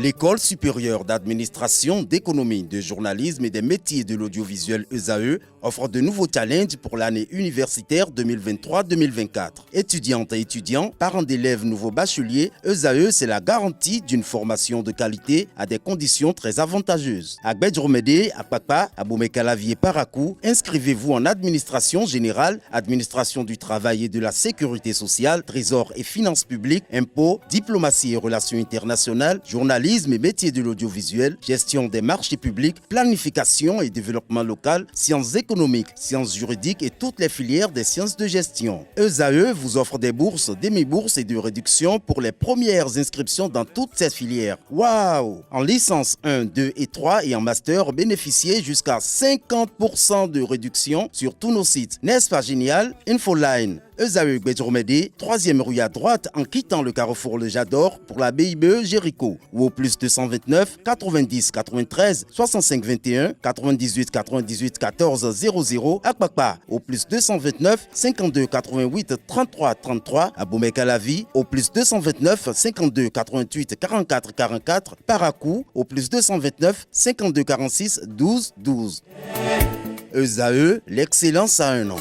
L'École supérieure d'administration, d'économie, de journalisme et des métiers de l'audiovisuel ESAE offre de nouveaux challenges pour l'année universitaire 2023-2024. Étudiantes et étudiants, parents d'élèves nouveaux bacheliers, ESAE, c'est la garantie d'une formation de qualité à des conditions très avantageuses. À Gbedjromede, à Papa, à Boumekalavi et Parakou, inscrivez-vous en administration générale, administration du travail et de la sécurité sociale, trésor et finances publiques, impôts, diplomatie et relations internationales, journalisme et métiers de l'audiovisuel, gestion des marchés publics, planification et développement local, sciences économiques, sciences juridiques et toutes les filières des sciences de gestion. ESAE vous offre des bourses, demi-bourses et de réductions pour les premières inscriptions dans toutes ces filières. Waouh! En licence 1, 2 et 3 et en master, bénéficiez jusqu'à 50% de réduction sur tous nos sites. N'est-ce pas génial? Infoline. ESAE Gbedjromede, 3e rue à droite en quittant le carrefour Le Jador pour la BIBE Jéricho ou au plus 229 90 93 65 21 98 98 14 00 à Kpakpa au plus 229 52 88 33 33 à Boumekalavi au plus 229 52 88 44 44 Parakou au plus 229 52 46 12 12. ESAE, l'excellence à un an.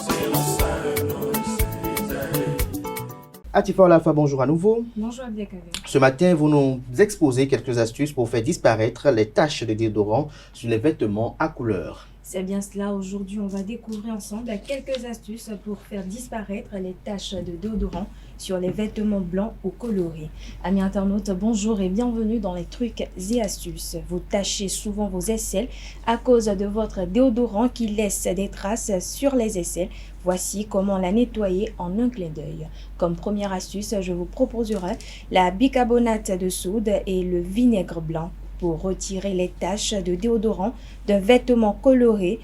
Atifa Olafa, bonjour à nouveau. Bonjour Abdelkader. Ce matin, vous nous exposez quelques astuces pour faire disparaître les taches de déodorant sur les vêtements à couleur. C'est bien cela. Aujourd'hui, on va découvrir ensemble quelques astuces pour faire disparaître les taches de déodorant sur les vêtements blancs ou colorés. Amis internautes, bonjour et bienvenue dans les trucs et astuces. Vous tachez souvent vos aisselles à cause de votre déodorant qui laisse des traces sur les aisselles. Voici comment la nettoyer en un clin d'œil. Comme première astuce, je vous proposerai la bicarbonate de soude et le vinaigre blanc pour retirer les taches de déodorant d'un vêtement coloré.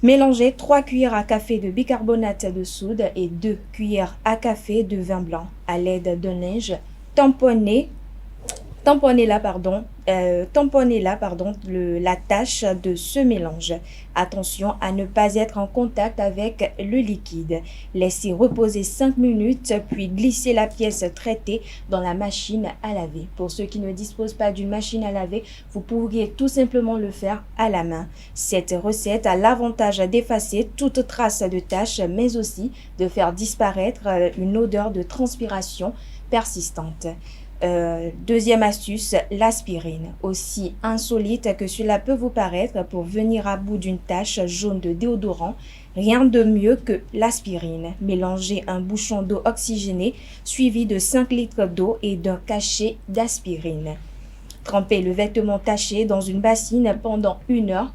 Mélangez 3 cuillères à café de bicarbonate de soude et 2 cuillères à café de vin blanc à l'aide d'un linge. Tamponnez la tâche de ce mélange. Attention à ne pas être en contact avec le liquide. Laissez reposer 5 minutes puis glissez la pièce traitée dans la machine à laver. Pour ceux qui ne disposent pas d'une machine à laver, vous pourriez tout simplement le faire à la main. Cette recette a l'avantage d'effacer toute trace de tache mais aussi de faire disparaître une odeur de transpiration persistante. Deuxième astuce, l'aspirine. Aussi insolite que cela peut vous paraître, pour venir à bout d'une tache jaune de déodorant, rien de mieux que l'aspirine. Mélangez un bouchon d'eau oxygénée suivi de 5 litres d'eau et d'un cachet d'aspirine. Trempez le vêtement taché dans une bassine pendant 1 heure.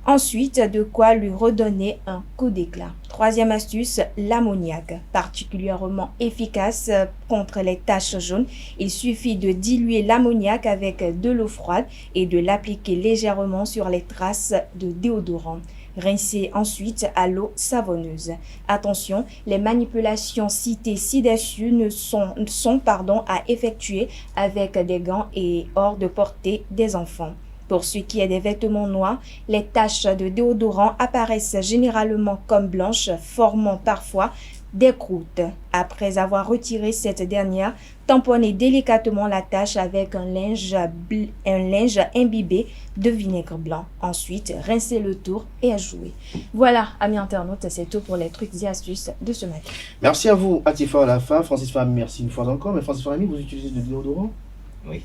Ensuite, de quoi lui redonner un coup d'éclat. Troisième astuce, l'ammoniac. Particulièrement efficace contre les taches jaunes. Il suffit de diluer l'ammoniac avec de l'eau froide et de l'appliquer légèrement sur les traces de déodorant. Rincez ensuite à l'eau savonneuse. Attention, les manipulations citées ci-dessus sont à effectuer avec des gants et hors de portée des enfants. Pour ce qui est des vêtements noirs, les taches de déodorant apparaissent généralement comme blanches, formant parfois des croûtes. Après avoir retiré cette dernière, tamponnez délicatement la tache avec un linge imbibé de vinaigre blanc. Ensuite, rincez le tour et ajouez. Voilà, amis internautes, c'est tout pour les trucs et astuces de ce matin. Merci à vous, Atifa Olafa. Francis Fahmi, merci une fois encore. Mais Francis Fahmi, vous utilisez du déodorant? Oui.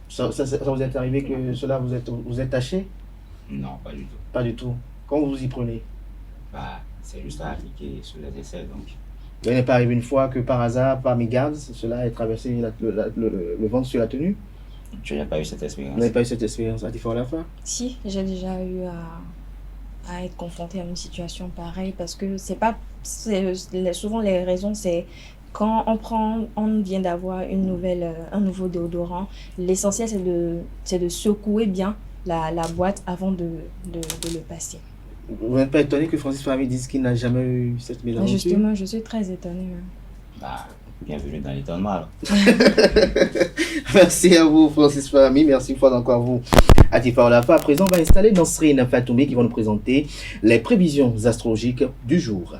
Ça vous est arrivé que cela vous êtes taché? Non, pas du tout. Pas du tout. Comment vous y prenez? C'est juste à appliquer sur les aisselles. Donc. Il n'est pas arrivé une fois que par hasard, par mégarde, cela ait traversé le ventre sur la tenue? Tu n'as pas eu cette expérience? Vous n'avez pas eu cette expérience, Atifa Olafa? Si, j'ai déjà eu à être confrontée à une situation pareille parce que souvent les raisons c'est quand on vient d'avoir un nouveau déodorant, l'essentiel c'est de secouer bien la boîte avant de le passer. Vous n'êtes pas étonné que Francis Fahmi dise qu'il n'a jamais eu cette mésaventure? Justement, je suis très étonnée. Bienvenue dans l'étonnement alors. Merci à vous, Francis Fahmi. Merci une fois encore à vous, Atifa Olafa. À présent, on va installer Nasrine Fatoumi qui va nous présenter les prévisions astrologiques du jour.